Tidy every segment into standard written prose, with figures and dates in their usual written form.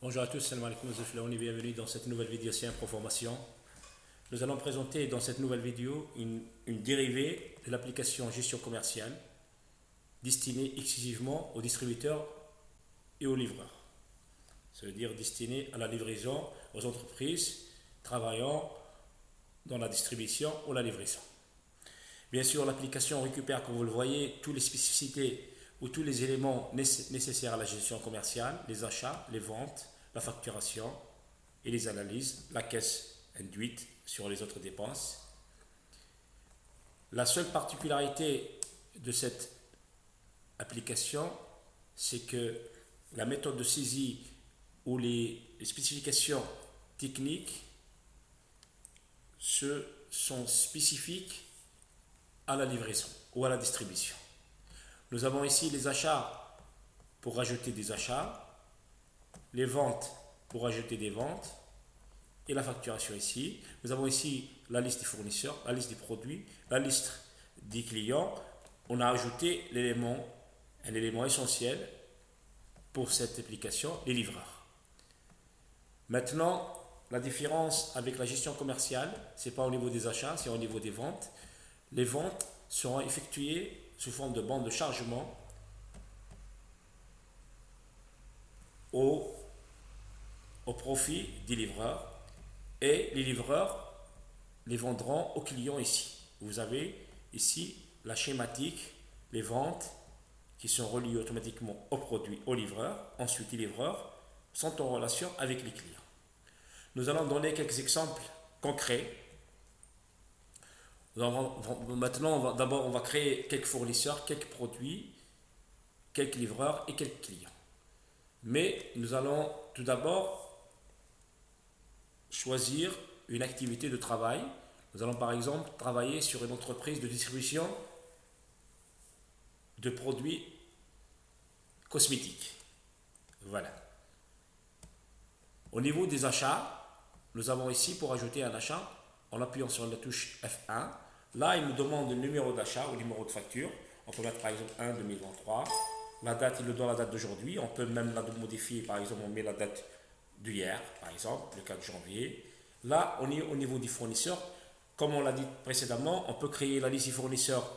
Bonjour à tous, salam alaikum, et bienvenue dans cette nouvelle vidéo Science Pro Formation. Nous allons présenter dans cette nouvelle vidéo une dérivée de l'application gestion commerciale destinée exclusivement aux distributeurs et aux livreurs. Ça veut dire destinée à la livraison aux entreprises travaillant dans la distribution ou la livraison. Bien sûr, l'application récupère, comme vous le voyez, toutes les spécificités ou tous les éléments nécessaires à la gestion commerciale, les achats, les ventes, la facturation et les analyses, la caisse induite sur les autres dépenses. La seule particularité de cette application, c'est que la méthode de saisie ou les spécifications techniques sont spécifiques à la livraison ou à la distribution. Nous avons ici les achats pour rajouter des achats, les ventes pour ajouter des ventes et la facturation ici. Nous avons ici la liste des fournisseurs, la liste des produits, la liste des clients. On a ajouté un élément essentiel pour cette application, les livreurs. Maintenant, la différence avec la gestion commerciale, ce n'est pas au niveau des achats, c'est au niveau des ventes. Les ventes seront effectuées sous forme de bande de chargement au profit des livreurs et les livreurs les vendront aux clients ici. Vous avez ici la schématique, les ventes qui sont reliées automatiquement au produit, aux livreurs. Ensuite, les livreurs sont en relation avec les clients. Nous allons donner quelques exemples concrets. Maintenant, d'abord, on va créer quelques fournisseurs, quelques produits, quelques livreurs et quelques clients. Mais nous allons tout d'abord choisir une activité de travail. Nous allons par exemple travailler sur une entreprise de distribution de produits cosmétiques. Voilà. Au niveau des achats, nous avons ici pour ajouter un achat en appuyant sur la touche F1. Là, il nous demande le numéro d'achat ou le numéro de facture. On peut mettre par exemple 1 2023. La date, il nous donne la date d'aujourd'hui. On peut même la modifier. Par exemple, on met la date d'hier, par exemple, le 4 janvier. Là, on est au niveau du fournisseur. Comme on l'a dit précédemment, on peut créer la liste des fournisseurs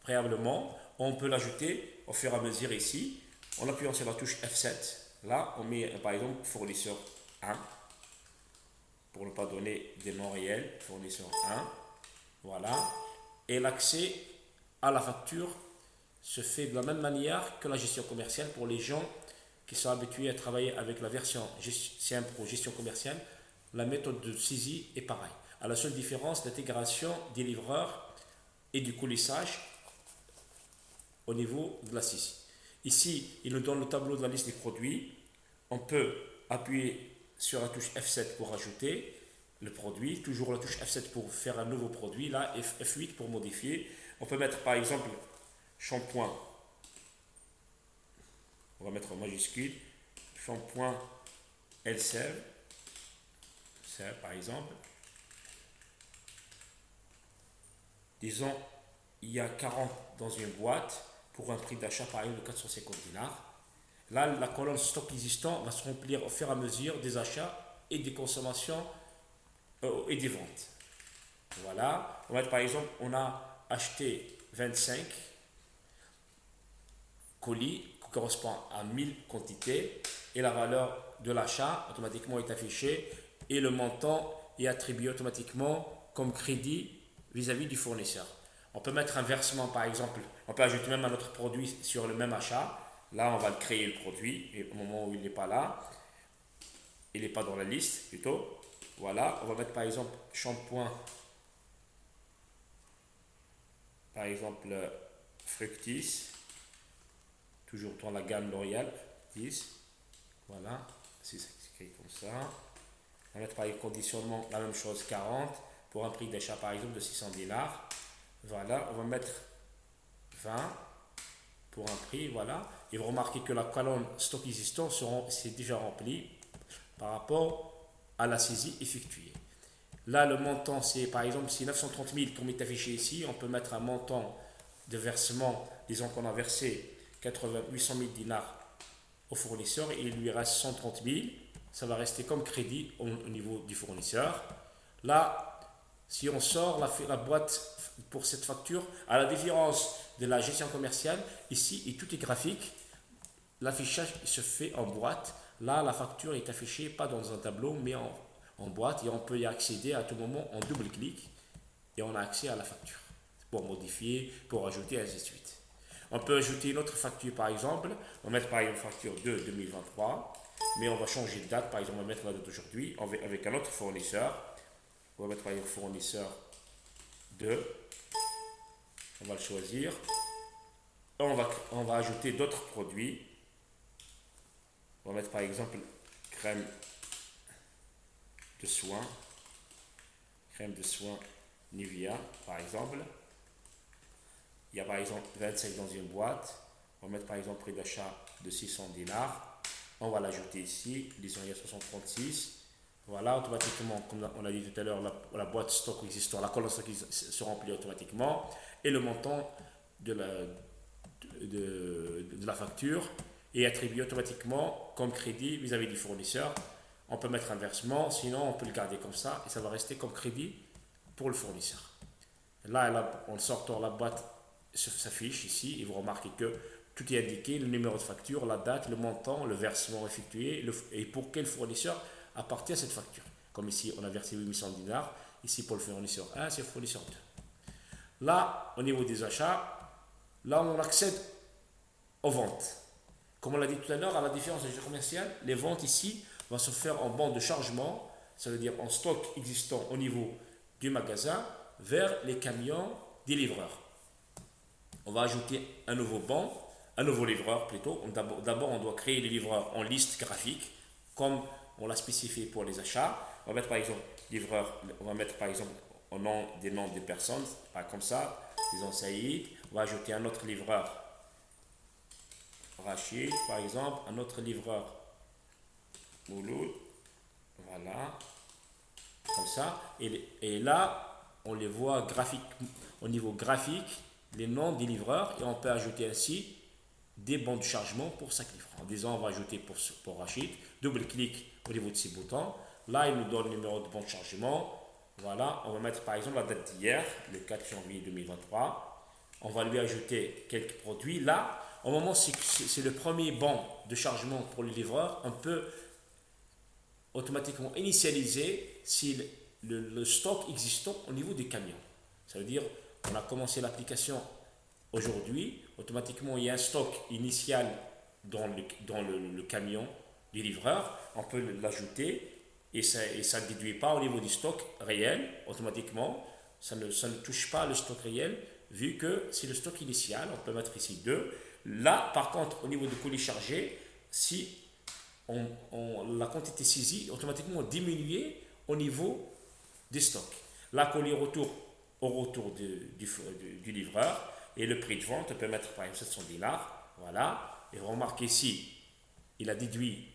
préalablement. On peut l'ajouter au fur et à mesure ici. En appuyant sur la touche F7. Là, on met par exemple fournisseur 1. Pour ne pas donner des noms réels, fournisseur 1. Voilà. Et l'accès à la facture se fait de la même manière que la gestion commerciale pour les gens qui sont habitués à travailler avec la version CM Pro gestion commerciale. La méthode de saisie est pareille. À la seule différence, l'intégration des livreurs et du coulissage au niveau de la saisie. Ici, il nous donne le tableau de la liste des produits. On peut appuyer sur la touche F7 pour ajouter le produit, toujours la touche F7 pour faire un nouveau produit, là F8 pour modifier. On peut mettre par exemple shampoing, on va mettre en majuscule, shampoing L-Sève, par exemple. Disons, il y a 40 dans une boîte pour un prix d'achat par exemple de 450 dinars. Là, la colonne stock existant va se remplir au fur et à mesure des achats et des consommations et des ventes. Voilà. On va mettre, par exemple, on a acheté 25 colis qui correspondent à 1000 quantités et la valeur de l'achat automatiquement est affichée et le montant est attribué automatiquement comme crédit vis-à-vis du fournisseur. On peut mettre un versement par exemple, on peut ajouter même un autre produit sur le même achat. Là, on va le créer le produit et au moment où il n'est pas là, il n'est pas dans la liste plutôt. Voilà, on va mettre par exemple shampoing, par exemple Fructis, toujours dans la gamme L'Oréal, Fructis. Voilà, c'est écrit comme ça. On va mettre par exemple conditionnement, la même chose, 40 pour un prix d'achat par exemple de 600 dinars. Voilà, on va mettre 20 pour un prix, voilà. Et vous remarquez que la colonne stock existant c'est déjà rempli par rapport à la saisie effectuée. Là, le montant, c'est par exemple, si 930 000 comme est affiché ici, on peut mettre un montant de versement, disons qu'on a versé 800 000 dinars au fournisseur et il lui reste 130 000. ça va rester comme crédit au niveau du fournisseur. Là, si on sort la boîte pour cette facture, à la différence de la gestion commerciale, ici, et tout est graphique, l'affichage se fait en boîte. Là, la facture est affichée pas dans un tableau, mais en boîte, et on peut y accéder à tout moment en double clic, et on a accès à la facture pour modifier, pour ajouter, ainsi de suite. On peut ajouter une autre facture, par exemple. On va mettre par exemple facture de 2023, mais on va changer de date. Par exemple, on va mettre la date d'aujourd'hui avec un autre fournisseur. On va mettre par exemple fournisseur 2. On va le choisir. On va ajouter d'autres produits. On va mettre par exemple crème de soin. Crème de soin Nivea, par exemple. Il y a par exemple 25 dans une boîte. On va mettre par exemple prix d'achat de 600 dinars. On va l'ajouter ici. Disons il y a 636. Voilà, automatiquement, comme on a dit tout à l'heure, la boîte stock existant, la colonne stock se remplit automatiquement. Et le montant de la facture est attribué automatiquement comme crédit vis-à-vis du fournisseur. On peut mettre un versement, sinon on peut le garder comme ça et ça va rester comme crédit pour le fournisseur. Là, en sortant la boîte s'affiche ici et vous remarquez que tout est indiqué, le numéro de facture, la date, le montant, le versement effectué et pour quel fournisseur appartient à cette facture. Comme ici, on a versé 800 dinars. Ici, pour le fournisseur 1, c'est le fournisseur 2. Là, au niveau des achats, là, on accède aux ventes. Comme on l'a dit tout à l'heure, à la différence de gestion commerciale, les ventes ici vont se faire en banc de chargement, ça veut dire en stock existant au niveau du magasin vers les camions des livreurs. On va ajouter un nouveau banc, un nouveau livreur plutôt. D'abord, on doit créer les livreurs en liste graphique, comme on l'a spécifié pour les achats. On va mettre par exemple livreur, on va mettre par exemple des noms des personnes, pas comme ça, disons Saïd. On va ajouter un autre livreur, Rachid par exemple, un autre livreur, Mouloud, voilà, comme ça. Et là, on les voit au niveau graphique, les noms des livreurs, et on peut ajouter ainsi des bons de chargement pour chaque livreur. En disant, on va ajouter pour Rachid, double-clic au niveau de ces boutons. Là, il nous donne le numéro de bon de chargement. Voilà, on va mettre par exemple la date d'hier, le 4 janvier 2023. On va lui ajouter quelques produits. Là, au moment où c'est le premier bon de chargement pour le livreur, on peut automatiquement initialiser si le stock existant au niveau des camions. Ça veut dire, on a commencé l'application aujourd'hui, automatiquement il y a un stock initial dans le camion du livreur, on peut l'ajouter et ça ne déduit pas au niveau du stock réel, automatiquement, ça ne touche pas le stock réel, vu que c'est le stock initial, on peut mettre ici 2. Là, par contre, au niveau du colis chargé, si la quantité saisie, automatiquement diminuée au niveau des stocks. La colis au retour du livreur, et le prix de vente, on peut mettre par exemple 700 dinars, voilà, et remarquez ici, il a déduit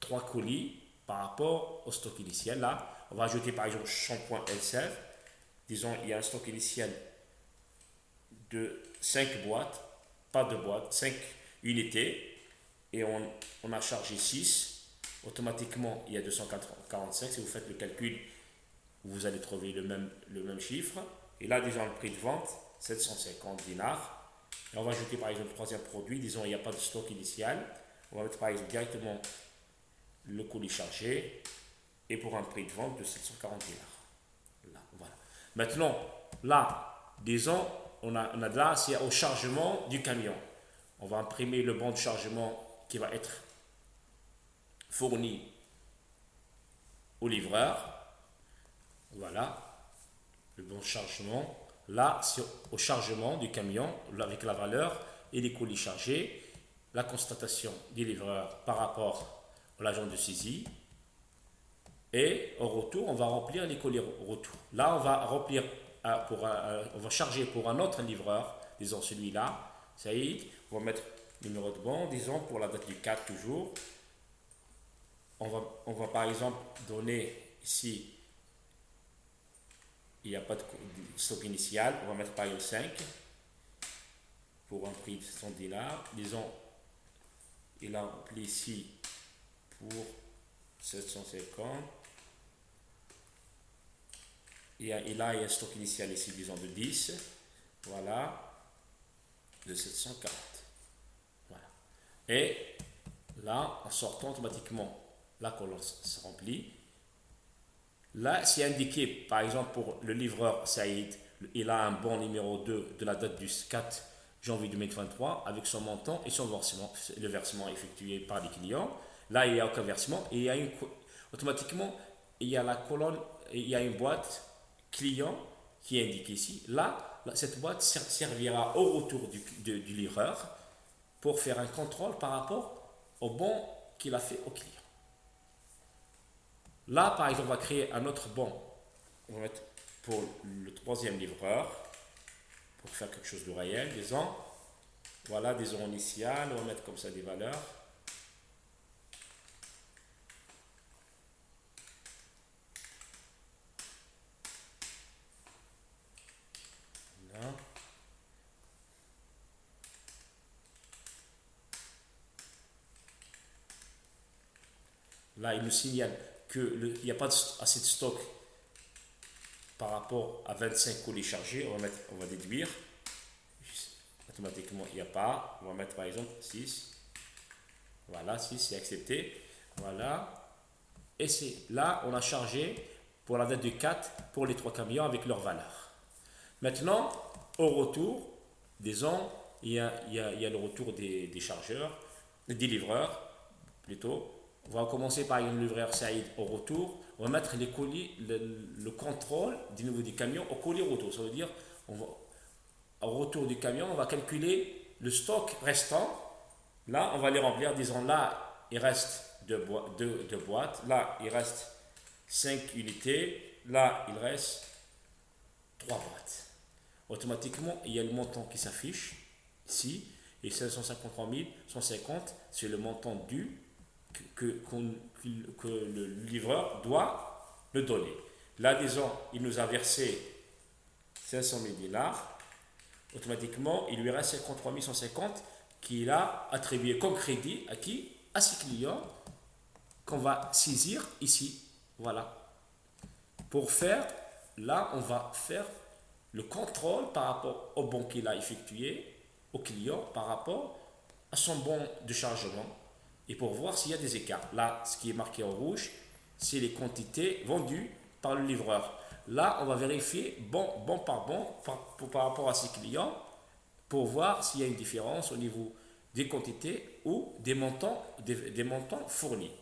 3 colis par rapport au stock initial. Là, on va ajouter par exemple shampoing Elseve. Disons, il y a un stock initial de 5 boîtes, pas de boîtes, 5 unités, et on a chargé 6. Automatiquement, il y a 245. Si vous faites le calcul, vous allez trouver le même chiffre. Et là, disons le prix de vente, 750 dinars. Et on va ajouter par exemple le troisième produit. Disons, il n'y a pas de stock initial. On va mettre par exemple directement le colis chargé et pour un prix de vente de 740 dinars. Là, voilà. Maintenant, là, disons, on a là, c'est au chargement du camion. On va imprimer le bon de chargement qui va être fourni au livreur. Voilà, le bon chargement. Là, c'est au chargement du camion avec la valeur et les colis chargés. La constatation des livreurs par rapport à l'agent de saisie. Et au retour, on va remplir les colis retour. Là, on va remplir on va charger pour un autre livreur, disons celui-là, Saïd. On va mettre le numéro de bon, disons pour la date du 4 toujours. On va par exemple donner ici, il n'y a pas de stock initial, on va mettre par exemple 5 pour un prix de 100 dinars. Disons, il a rempli ici pour 750. Et là, il y a un stock initial ici, disons de 10. Voilà. De 740. Voilà. Et là, en sortant automatiquement, la colonne se remplit. Là, c'est indiqué, par exemple, pour le livreur Saïd, il a un bon numéro 2 de la date du 4 janvier 2023 avec son montant et son versement, le versement effectué par les clients. Là, il n'y a aucun versement et automatiquement, il y a la colonne, il y a une boîte client qui est indiquée ici. Là, cette boîte servira au retour du livreur pour faire un contrôle par rapport au bon qu'il a fait au client. Là, par exemple, on va créer un autre bon. On va mettre pour le troisième livreur, pour faire quelque chose de réel, disons. Voilà, des euros initiales. On va mettre comme ça des valeurs. Voilà. Là, il nous signale qu'il n'y a pas assez de stock par rapport à 25 colis chargés. On va déduire. Automatiquement, il n'y a pas. On va mettre par exemple 6. Voilà, 6, c'est accepté. Voilà. Et c'est là, on a chargé pour la date du 4 pour les 3 camions avec leur valeur. Maintenant, au retour, disons, il y a le retour des chargeurs, des livreurs plutôt. On va commencer par le livreur Saïd au retour. On va mettre les colis, le contrôle du niveau du camion au colis retour. Ça veut dire, au retour du camion, on va calculer le stock restant. Là, on va les remplir. Disons, là, il reste deux boîtes. Là, il reste 5 unités. Là, il reste 3 boîtes. Automatiquement, il y a le montant qui s'affiche ici. Et 553 150, c'est le montant dû que le livreur doit le donner. Là, disons, il nous a versé 500 000 dinars. Automatiquement, il lui reste 53 150 qu'il a attribué comme crédit à qui? À ses clients qu'on va saisir ici. Voilà. Pour faire, là, on va faire le contrôle par rapport au bon qu'il a effectué au client par rapport à son bon de chargement et pour voir s'il y a des écarts. Là, ce qui est marqué en rouge, c'est les quantités vendues par le livreur. Là, on va vérifier bon par rapport à ses clients pour voir s'il y a une différence au niveau des quantités ou des montants fournis.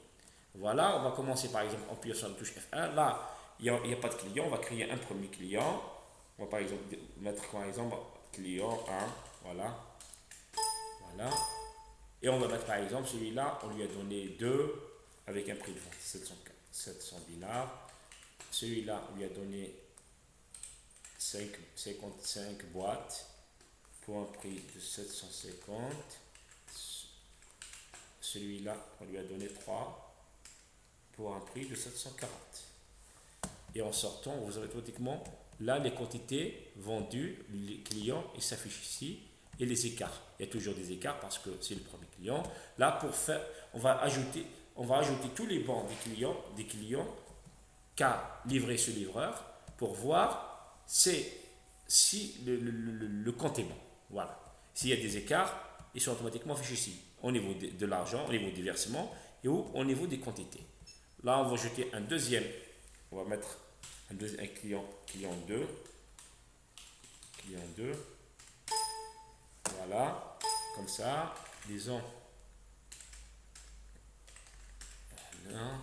Voilà, on va commencer par exemple en appuyant sur la touche F1. Là, il n'y a pas de client, on va créer un premier client. On va par exemple mettre par exemple client 1, voilà. Voilà. Et on va mettre par exemple celui-là, on lui a donné 2 avec un prix de vente 700 dinars. Celui-là, on lui a donné 55 boîtes pour un prix de 750. Celui-là, on lui a donné 3 pour un prix de 740. Et en sortant, vous avez automatiquement là les quantités vendues, les clients, ils s'affichent ici, et les écarts. Il y a toujours des écarts parce que c'est le premier client. Là, pour faire, on va ajouter tous les bons des clients qu'a livré ce livreur pour voir si le compte est bon. Voilà. S'il y a des écarts, ils sont automatiquement affichés ici, au niveau de l'argent, au niveau des versements et au niveau des quantités. Là, on va ajouter un deuxième. On va mettre un client 2. Client 2. Voilà. Comme ça. Disons. Voilà.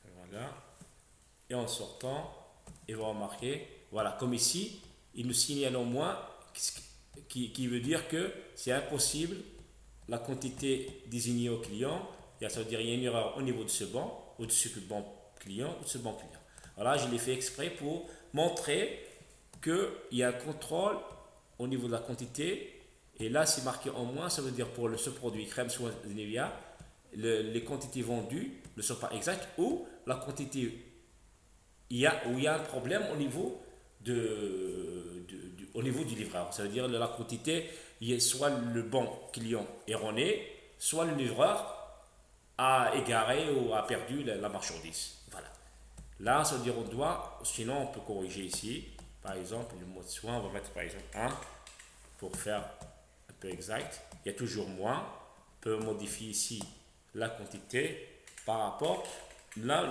Voilà. Et en sortant, il va remarquer, voilà, comme ici, il nous signale au moins qui veut dire que c'est impossible la quantité désignée au client. Ça veut dire qu'il y a une erreur au niveau de ce banc, ou de ce bon client, ou de ce bon client. Voilà, je l'ai fait exprès pour montrer qu'il y a un contrôle au niveau de la quantité. Et là, c'est marqué en moins, ça veut dire pour ce produit crème soie de Nivea, les quantités vendues ne sont pas exactes ou la quantité, où il y a un problème au niveau au niveau du livreur. Ça veut dire la quantité, il y a soit le bon client erroné, soit le livreur a égaré ou a perdu la marchandise. Voilà. Là, ça veut dire on doit, sinon on peut corriger ici. Par exemple, le mot de soin, on va mettre par exemple 1 pour faire un peu exact. Il y a toujours moins. On peut modifier ici la quantité par rapport. Là,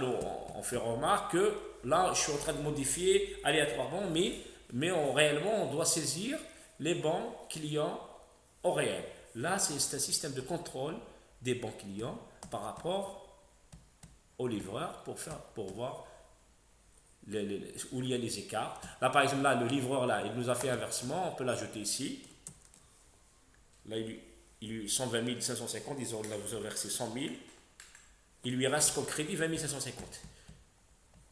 on fait remarque que là, je suis en train de modifier aléatoirement, mais réellement, on doit saisir les bons clients au réel. Là, c'est un système de contrôle des bons clients par rapport au livreur pour voir où il y a les écarts. Là, par exemple, là, le livreur, là, il nous a fait un versement, on peut l'ajouter ici. Là, il lui 120 550, ils ont versé 100 000. Il lui reste comme crédit 20 550.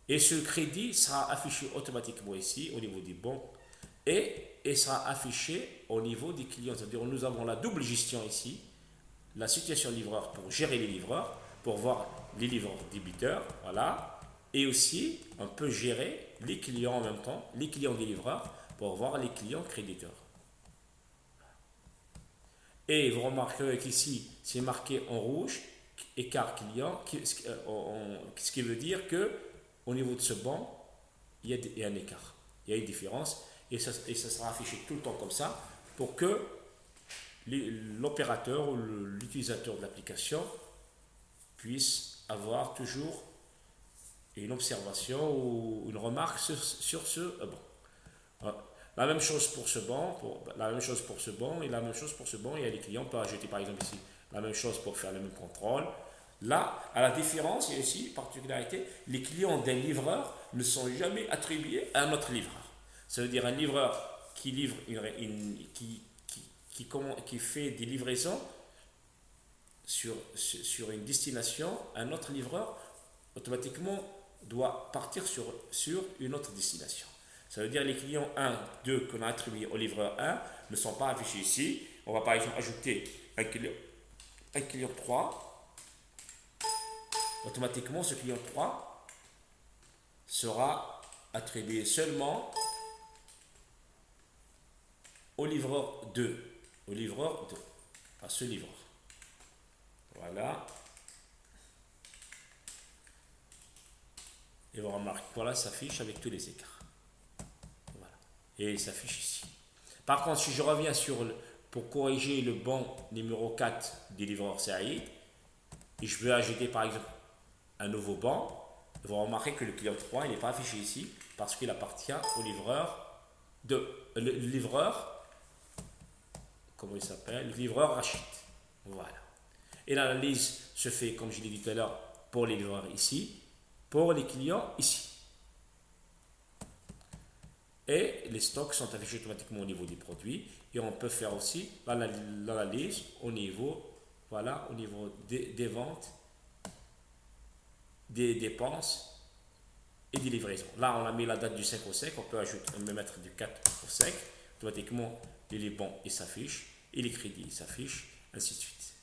Et ce crédit sera affiché automatiquement ici, au niveau des bons, et sera affiché au niveau des clients. C'est-à-dire que nous avons la double gestion ici, la situation livreur pour gérer les livreurs, pour voir les livreurs débiteurs, voilà, et aussi on peut gérer les clients en même temps, les clients des livreurs, pour voir les clients créditeurs. Et vous remarquerez qu'ici, c'est marqué en rouge, écart client, ce qui veut dire que au niveau de ce banc, il y a un écart, il y a une différence, et ça sera affiché tout le temps comme ça, pour que l'opérateur ou l'utilisateur de l'application puisse avoir toujours une observation ou une remarque sur ce banc. La même chose pour ce banc, la même chose pour ce banc et la même chose pour ce banc. Il y a des clients, on peut ajouter par exemple ici la même chose pour faire le même contrôle. Là, à la différence, il y a aussi une particularité, les clients d'un livreur ne sont jamais attribués à un autre livreur. Ça veut dire un livreur qui livre qui fait des livraisons sur une destination, un autre livreur automatiquement doit partir sur une autre destination. Ça veut dire les clients 1, 2 qu'on a attribués au livreur 1 ne sont pas affichés ici. On va par exemple ajouter un client 3. Automatiquement, ce client 3 sera attribué seulement au livreur 2. Au livreur 2. À ce livreur. Voilà. Et on remarque, voilà, ça s'affiche avec tous les écarts. Voilà. Et il s'affiche ici. Par contre, si je reviens pour corriger le bon numéro 4 du livreur Saïd, et je veux ajouter par exemple un nouveau banc, vous remarquez que le client 3 il n'est pas affiché ici parce qu'il appartient au livreur le livreur, comment il s'appelle, le livreur Rachid. Voilà. Et l'analyse se fait, comme je l'ai dit tout à l'heure, pour les livreurs ici, pour les clients ici. Et les stocks sont affichés automatiquement au niveau des produits. Et on peut faire aussi l'analyse au niveau, voilà, au niveau des ventes, des dépenses et des livraisons. Là, on a mis la date du 5 au 5. On peut mettre du 4 au 5. Automatiquement, les bons s'affichent et les crédits s'affichent, ainsi de suite.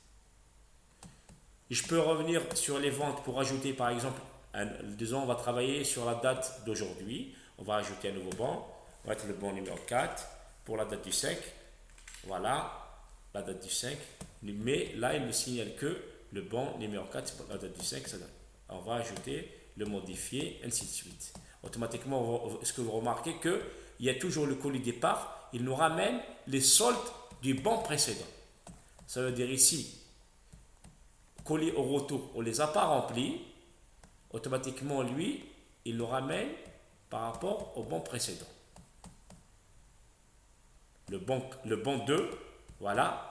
Et je peux revenir sur les ventes pour ajouter, par exemple, disons, on va travailler sur la date d'aujourd'hui. On va ajouter un nouveau bon. On va mettre le bon numéro 4 pour la date du 5. Voilà, la date du 5. Mais là, il me signale que le bon numéro 4 pour la date du 5. On va ajouter, le modifier, ainsi de suite. Automatiquement, est-ce que vous remarquez qu'il y a toujours le colis départ, il nous ramène les soldes du bon précédent. Ça veut dire ici, colis au retour, on ne les a pas remplis. Automatiquement, lui, il nous ramène par rapport au bon précédent. Le bon 2, voilà.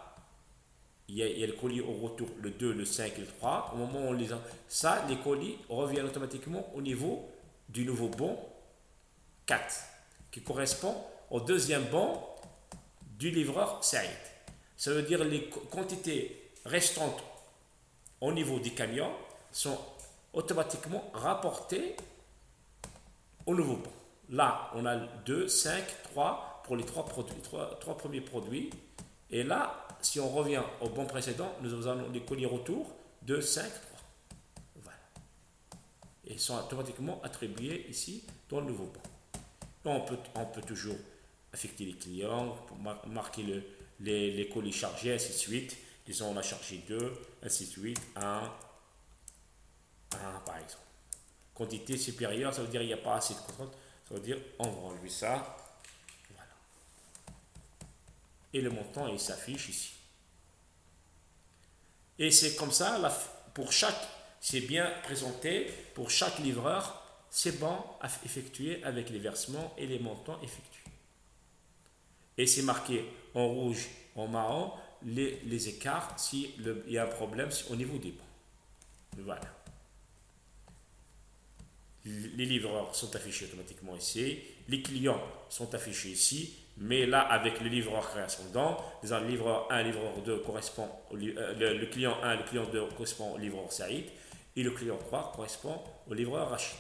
Il y a le colis au retour, le 2, le 5 et le 3. Au moment où on les a, ça, les colis reviennent automatiquement au niveau du nouveau bon 4, qui correspond au deuxième bon du livreur Saïd. Ça veut dire les quantités restantes au niveau des camions sont automatiquement rapportées au nouveau bon. Là, on a 2, 5, 3 pour les trois premiers produits. Et là, si on revient au bon précédent, nous avons les colis retour 2, 5, 3. Voilà. Et ils sont automatiquement attribués ici dans le nouveau bon. On peut toujours affecter les clients, pour marquer les colis chargés, ainsi de suite. Disons, on a chargé 2, ainsi de suite, 1, par exemple. Quantité supérieure, ça veut dire qu'il n'y a pas assez de contrôle. Ça veut dire on va enlever ça. Voilà. Et le montant, il s'affiche ici. Et c'est comme ça, pour chaque, c'est bien présenté, pour chaque livreur, c'est bon à effectuer avec les versements et les montants effectués. Et c'est marqué en rouge, en marron, les écarts s'il y a un problème au niveau des bons. Voilà. Les livreurs sont affichés automatiquement ici, les clients sont affichés ici, mais là avec le livreur correspondant, le livreur 1, livreur 2 correspond le client 1, le client 2 correspond au livreur Saïd et le client 3 correspond au livreur Rachid.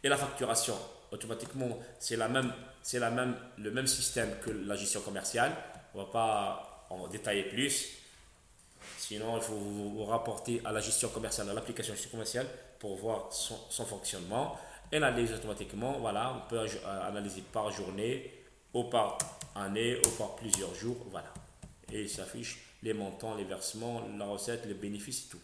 Et la facturation, automatiquement, le même système que la gestion commerciale. On ne va pas en détailler plus. Sinon, il faut vous rapporter à la gestion commerciale, à l'application gestion commerciale pour voir son fonctionnement. Et analyse automatiquement, voilà, on peut analyser par journée, ou par année, ou par plusieurs jours, voilà. Et il s'affiche les montants, les versements, la recette, les bénéfices et tout.